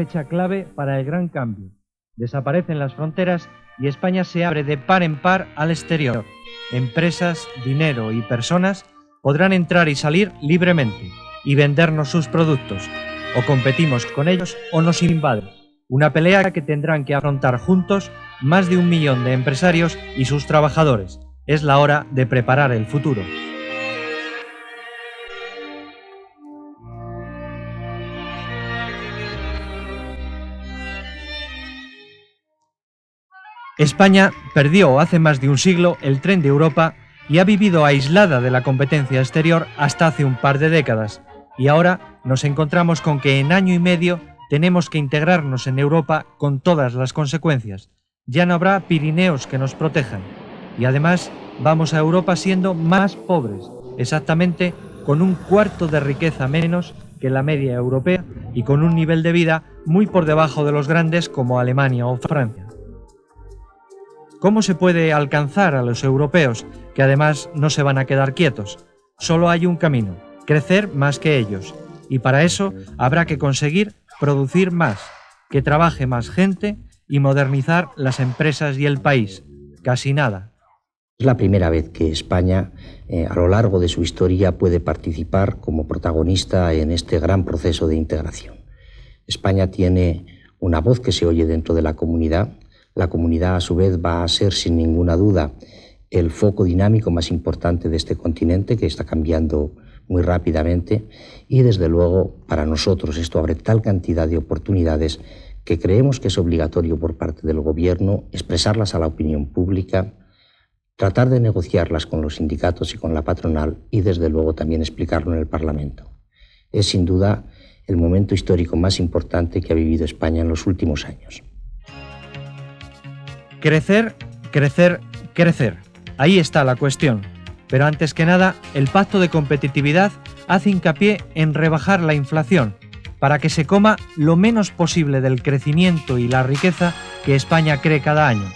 fecha clave para el gran cambio. Desaparecen las fronteras y España se abre de par en par al exterior. Empresas, dinero y personas podrán entrar y salir libremente y vendernos sus productos. O competimos con ellos o nos invaden. Una pelea que tendrán que afrontar juntos más de 1 millón de empresarios y sus trabajadores. Es la hora de preparar el futuro. España perdió hace más de un siglo el tren de Europa y ha vivido aislada de la competencia exterior hasta hace un par de décadas. Y ahora nos encontramos con que en año y medio tenemos que integrarnos en Europa con todas las consecuencias. Ya no habrá Pirineos que nos protejan. Y además vamos a Europa siendo más pobres, exactamente con 1/4 de riqueza menos que la media europea y con un nivel de vida muy por debajo de los grandes como Alemania o Francia. ¿Cómo se puede alcanzar a los europeos, que además no se van a quedar quietos? Solo hay un camino, crecer más que ellos. Y para eso habrá que conseguir producir más, que trabaje más gente y modernizar las empresas y el país. Casi nada. Es la primera vez que España, a lo largo de su historia, puede participar como protagonista en este gran proceso de integración. España tiene una voz que se oye dentro de la comunidad. La comunidad, a su vez, va a ser, sin ninguna duda, el foco dinámico más importante de este continente, que está cambiando muy rápidamente. Y, desde luego, para nosotros esto abre tal cantidad de oportunidades que creemos que es obligatorio por parte del Gobierno expresarlas a la opinión pública, tratar de negociarlas con los sindicatos y con la patronal y, desde luego, también explicarlo en el Parlamento. Es, sin duda, el momento histórico más importante que ha vivido España en los últimos años. Crecer, crecer, crecer. Ahí está la cuestión. Pero antes que nada, el Pacto de Competitividad hace hincapié en rebajar la inflación para que se coma lo menos posible del crecimiento y la riqueza que España cree cada año.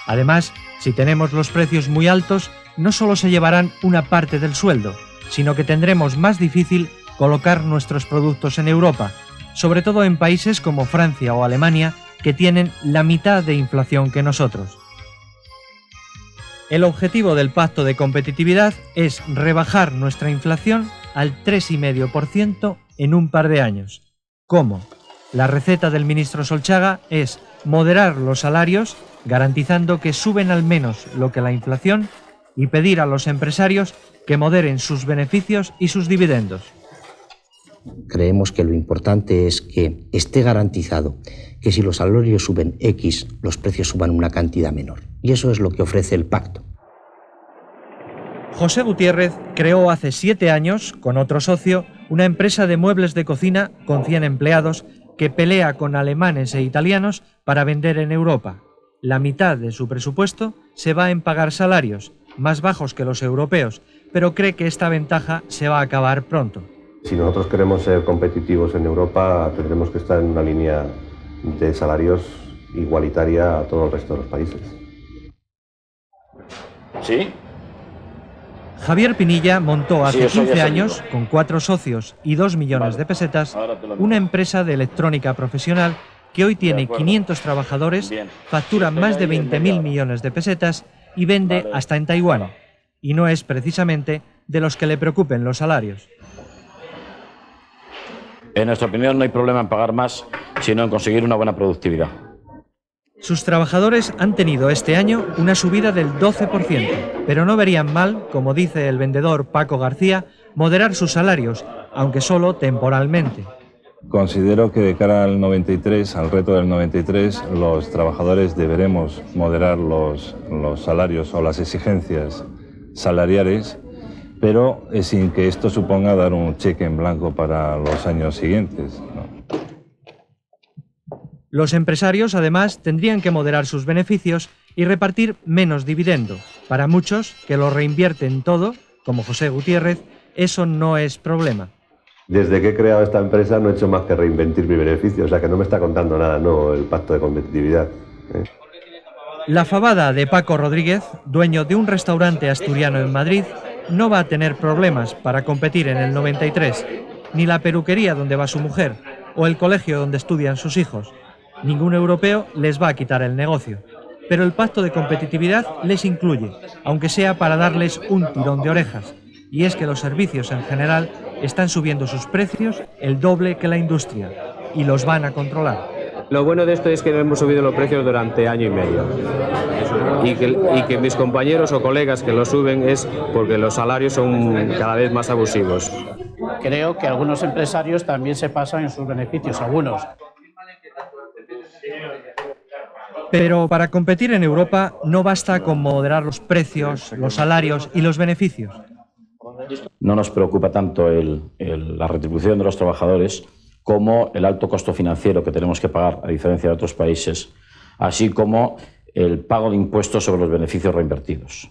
Además, si tenemos los precios muy altos, no solo se llevarán una parte del sueldo, sino que tendremos más difícil colocar nuestros productos en Europa, sobre todo en países como Francia o Alemania, que tienen la mitad de inflación que nosotros. El objetivo del Pacto de Competitividad es rebajar nuestra inflación al 3,5% en un par de años. ¿Cómo? La receta del ministro Solchaga es moderar los salarios, garantizando que suben al menos lo que la inflación, y pedir a los empresarios que moderen sus beneficios y sus dividendos. Creemos que lo importante es que esté garantizado que si los salarios suben X, los precios suban una cantidad menor. Y eso es lo que ofrece el pacto. José Gutiérrez creó hace 7 años, con otro socio, una empresa de muebles de cocina con 100 empleados que pelea con alemanes e italianos para vender en Europa. La mitad de su presupuesto se va en pagar salarios, más bajos que los europeos, pero cree que esta ventaja se va a acabar pronto. Si nosotros queremos ser competitivos en Europa, tendremos que estar en una línea de salarios igualitaria a todo el resto de los países. ¿Sí? Javier Pinilla montó hace 15 años, con 4 socios y 2 millones de pesetas, una empresa de electrónica profesional que hoy tiene 500 trabajadores, factura más de 20.000 millones de pesetas y vende hasta en Taiwán. Y no es precisamente de los que le preocupen los salarios. En nuestra opinión no hay problema en pagar más, sino en conseguir una buena productividad. Sus trabajadores han tenido este año una subida del 12%, pero no verían mal, como dice el vendedor Paco García, moderar sus salarios, aunque solo temporalmente. Considero que de cara al 93, al reto del 93, los trabajadores deberemos moderar los salarios o las exigencias salariales, pero sin que esto suponga dar un cheque en blanco para los años siguientes, ¿no? Los empresarios, además, tendrían que moderar sus beneficios y repartir menos dividendo. Para muchos, que lo reinvierten todo, como José Gutiérrez, eso no es problema. Desde que he creado esta empresa no he hecho más que reinvertir mi beneficio, o sea que no me está contando nada, no, el Pacto de Competitividad. La fabada de Paco Rodríguez, dueño de un restaurante asturiano en Madrid, no va a tener problemas para competir en el 93, ni la peluquería donde va su mujer, o el colegio donde estudian sus hijos. Ningún europeo les va a quitar el negocio. Pero el pacto de competitividad les incluye, aunque sea para darles un tirón de orejas. Y es que los servicios en general están subiendo sus precios el doble que la industria. Y los van a controlar. Lo bueno de esto es que no hemos subido los precios durante año y medio. Y que mis compañeros o colegas que lo suben es porque los salarios son cada vez más abusivos. Creo que algunos empresarios también se pasan en sus beneficios, algunos. Pero para competir en Europa no basta con moderar los precios, los salarios y los beneficios. No nos preocupa tanto la retribución de los trabajadores como el alto costo financiero que tenemos que pagar, a diferencia de otros países, así como el pago de impuestos sobre los beneficios reinvertidos.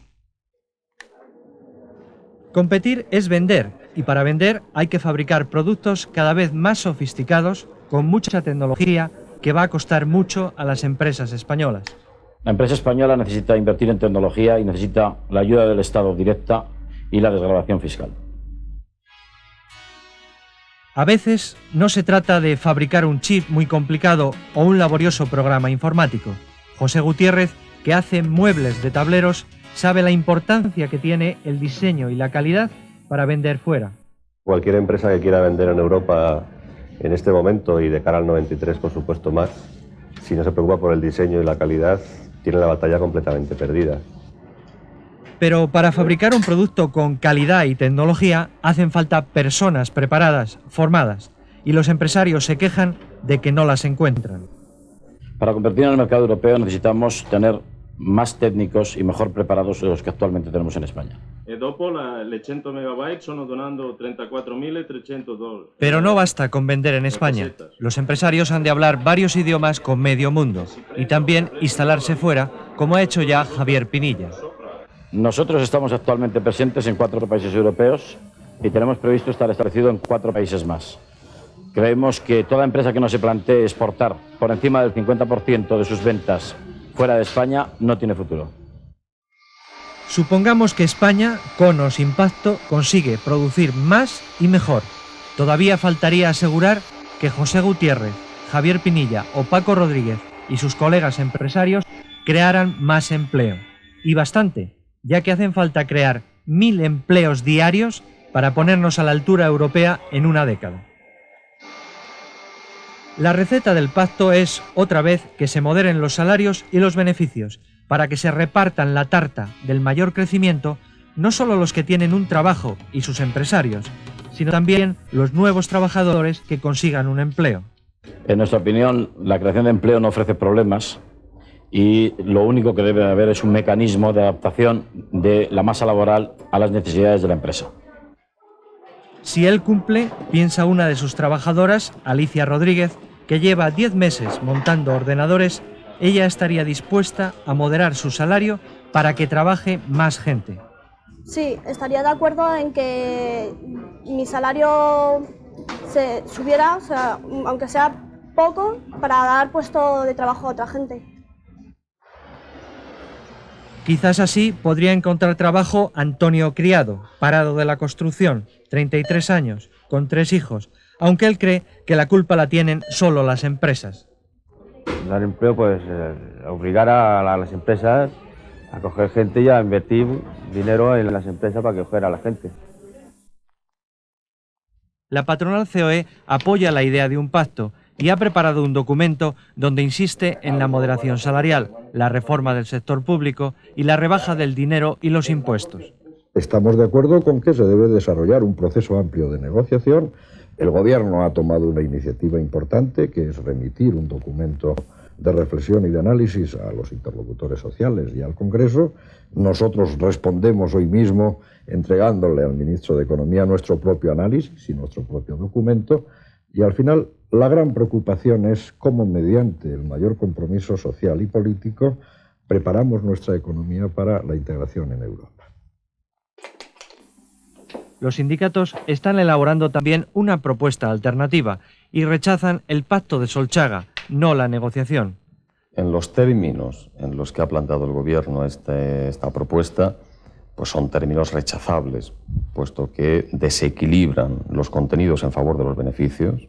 Competir es vender, y para vender hay que fabricar productos cada vez más sofisticados, con mucha tecnología, que va a costar mucho a las empresas españolas. La empresa española necesita invertir en tecnología y necesita la ayuda del Estado directa y la desgravación fiscal. A veces no se trata de fabricar un chip muy complicado o un laborioso programa informático. José Gutiérrez, que hace muebles de tableros, sabe la importancia que tiene el diseño y la calidad para vender fuera. Cualquier empresa que quiera vender en Europa en este momento y de cara al 93, por supuesto, más, si no se preocupa por el diseño y la calidad, tiene la batalla completamente perdida. Pero para fabricar un producto con calidad y tecnología hacen falta personas preparadas, formadas, y los empresarios se quejan de que no las encuentran. Para competir en el mercado europeo necesitamos tener más técnicos y mejor preparados de los que actualmente tenemos en España. Dopo le 100 megabytes sono donando $34.300. Pero no basta con vender en España. Los empresarios han de hablar varios idiomas con medio mundo y también instalarse fuera, como ha hecho ya Javier Pinilla. Nosotros estamos actualmente presentes en 4 países europeos y tenemos previsto estar establecido en 4 países más. Creemos que toda empresa que no se plantee exportar por encima del 50% de sus ventas fuera de España no tiene futuro. Supongamos que España, con o sin pacto, consigue producir más y mejor. Todavía faltaría asegurar que José Gutiérrez, Javier Pinilla o Paco Rodríguez y sus colegas empresarios crearan más empleo. Y bastante, ya que hacen falta crear 1000 empleos diarios para ponernos a la altura europea en una década. La receta del pacto es, otra vez, que se moderen los salarios y los beneficios, para que se repartan la tarta del mayor crecimiento no solo los que tienen un trabajo y sus empresarios, sino también los nuevos trabajadores que consigan un empleo. En nuestra opinión, la creación de empleo no ofrece problemas y lo único que debe haber es un mecanismo de adaptación de la masa laboral a las necesidades de la empresa. Si él cumple, piensa una de sus trabajadoras, Alicia Rodríguez, que lleva 10 meses montando ordenadores, ella estaría dispuesta a moderar su salario para que trabaje más gente. Sí, estaría de acuerdo en que mi salario se subiera, o sea, aunque sea poco, para dar puesto de trabajo a otra gente. Quizás así podría encontrar trabajo Antonio Criado, parado de la construcción, 33 años, con 3 hijos, aunque él cree que la culpa la tienen solo las empresas. Dar empleo, pues obligar a las empresas a coger gente y a invertir dinero en las empresas para que coger a la gente. La patronal COE apoya la idea de un pacto y ha preparado un documento donde insiste en la moderación salarial, la reforma del sector público y la rebaja del dinero y los impuestos. Estamos de acuerdo con que se debe desarrollar un proceso amplio de negociación. El Gobierno ha tomado una iniciativa importante, que es remitir un documento de reflexión y de análisis a los interlocutores sociales y al Congreso. Nosotros respondemos hoy mismo entregándole al ministro de Economía nuestro propio análisis y nuestro propio documento. Y al final, la gran preocupación es cómo, mediante el mayor compromiso social y político, preparamos nuestra economía para la integración en Europa. Los sindicatos están elaborando también una propuesta alternativa y rechazan el pacto de Solchaga, no la negociación. En los términos en los que ha planteado el Gobierno esta propuesta, pues son términos rechazables, puesto que desequilibran los contenidos en favor de los beneficios,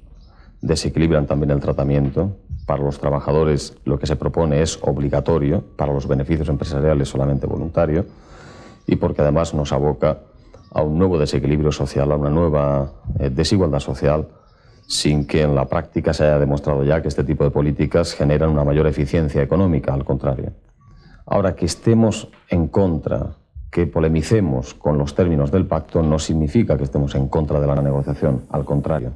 desequilibran también el tratamiento. Para los trabajadores lo que se propone es obligatorio, para los beneficios empresariales solamente voluntario, y porque además nos aboca a un nuevo desequilibrio social, a una nueva desigualdad social, sin que en la práctica se haya demostrado ya que este tipo de políticas generan una mayor eficiencia económica, al contrario. Ahora, que estemos en contra, que polemicemos con los términos del pacto, no significa que estemos en contra de la negociación, al contrario.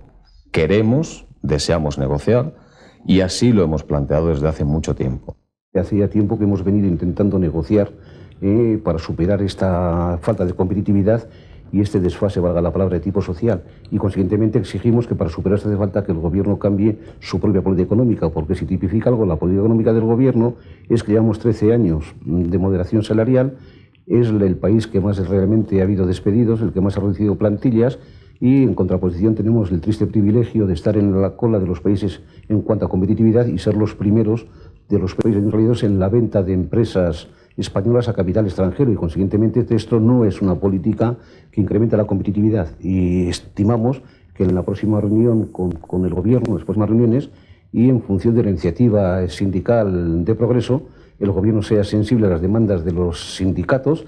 Queremos, deseamos negociar, y así lo hemos planteado desde hace mucho tiempo. Hacía tiempo que hemos venido intentando negociar para superar esta falta de competitividad y este desfase, valga la palabra, de tipo social. Y consiguientemente exigimos que para superar esto hace falta que el gobierno cambie su propia política económica, porque si tipifica algo la política económica del gobierno es que llevamos 13 años de moderación salarial, es el país que más realmente ha habido despedidos, el que más ha reducido plantillas, y en contraposición tenemos el triste privilegio de estar en la cola de los países en cuanto a competitividad y ser los primeros de los países incluidos en la venta de empresas españolas a capital extranjero, y consiguientemente esto no es una política que incremente la competitividad, y estimamos que en la próxima reunión con el gobierno, en las próximas reuniones, y en función de la iniciativa sindical de progreso, el gobierno sea sensible a las demandas de los sindicatos.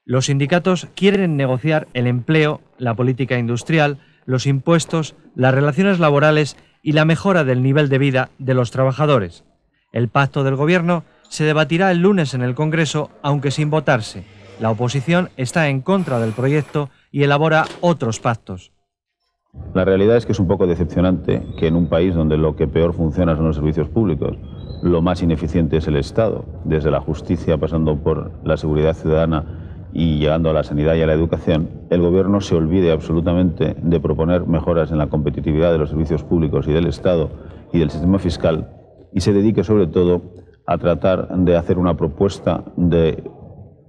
Los sindicatos quieren negociar el empleo, la política industrial, los impuestos, las relaciones laborales y la mejora del nivel de vida de los trabajadores. El pacto del gobierno se debatirá el lunes en el Congreso, aunque sin votarse. La oposición está en contra del proyecto y elabora otros pactos. La realidad es que es un poco decepcionante que en un país donde lo que peor funciona son los servicios públicos, lo más ineficiente es el Estado, desde la justicia pasando por la seguridad ciudadana y llegando a la sanidad y a la educación, el gobierno se olvide absolutamente de proponer mejoras en la competitividad de los servicios públicos y del Estado y del sistema fiscal, y se dedique sobre todo a tratar de hacer una propuesta de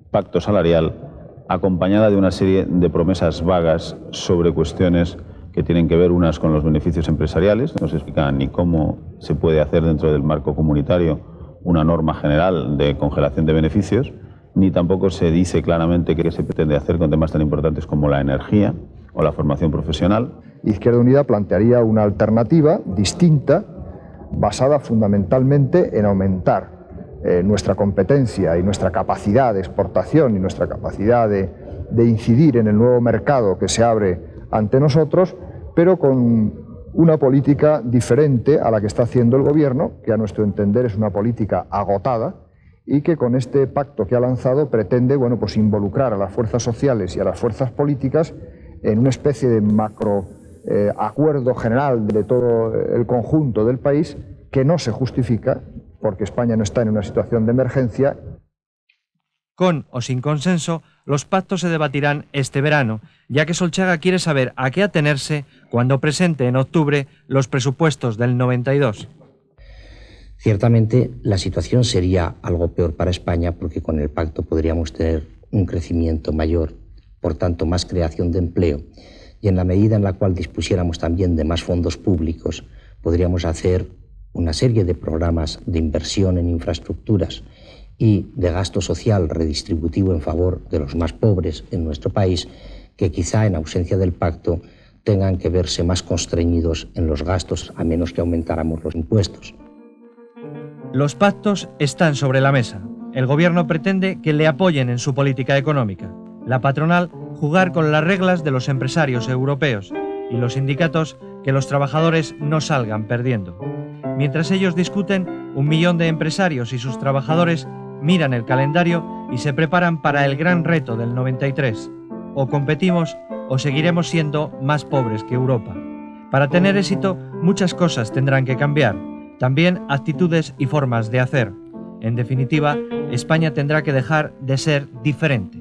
pacto salarial acompañada de una serie de promesas vagas sobre cuestiones que tienen que ver unas con los beneficios empresariales. No se explica ni cómo se puede hacer dentro del marco comunitario una norma general de congelación de beneficios, ni tampoco se dice claramente qué se pretende hacer con temas tan importantes como la energía o la formación profesional. Izquierda Unida plantearía una alternativa distinta, basada fundamentalmente en aumentar nuestra competencia y nuestra capacidad de exportación y nuestra capacidad de incidir en el nuevo mercado que se abre ante nosotros, pero con una política diferente a la que está haciendo el gobierno, que a nuestro entender es una política agotada, y que con este pacto que ha lanzado pretende, bueno, pues involucrar a las fuerzas sociales y a las fuerzas políticas en una especie de macro acuerdo general de todo el conjunto del país, que no se justifica porque España no está en una situación de emergencia. Con o sin consenso, los pactos se debatirán este verano, ya que Solchaga quiere saber a qué atenerse cuando presente en octubre los presupuestos del 92. Ciertamente, la situación sería algo peor para España porque con el pacto podríamos tener un crecimiento mayor, por tanto más creación de empleo, y en la medida en la cual dispusiéramos también de más fondos públicos, podríamos hacer una serie de programas de inversión en infraestructuras y de gasto social redistributivo en favor de los más pobres en nuestro país, que quizá en ausencia del pacto tengan que verse más constreñidos en los gastos a menos que aumentáramos los impuestos. Los pactos están sobre la mesa. El gobierno pretende que le apoyen en su política económica. La patronal jugar con las reglas de los empresarios europeos y los sindicatos que los trabajadores no salgan perdiendo. Mientras ellos discuten, 1 millón de empresarios y sus trabajadores miran el calendario y se preparan para el gran reto del 93. O competimos o seguiremos siendo más pobres que Europa. Para tener éxito, muchas cosas tendrán que cambiar. También actitudes y formas de hacer. En definitiva, España tendrá que dejar de ser diferente.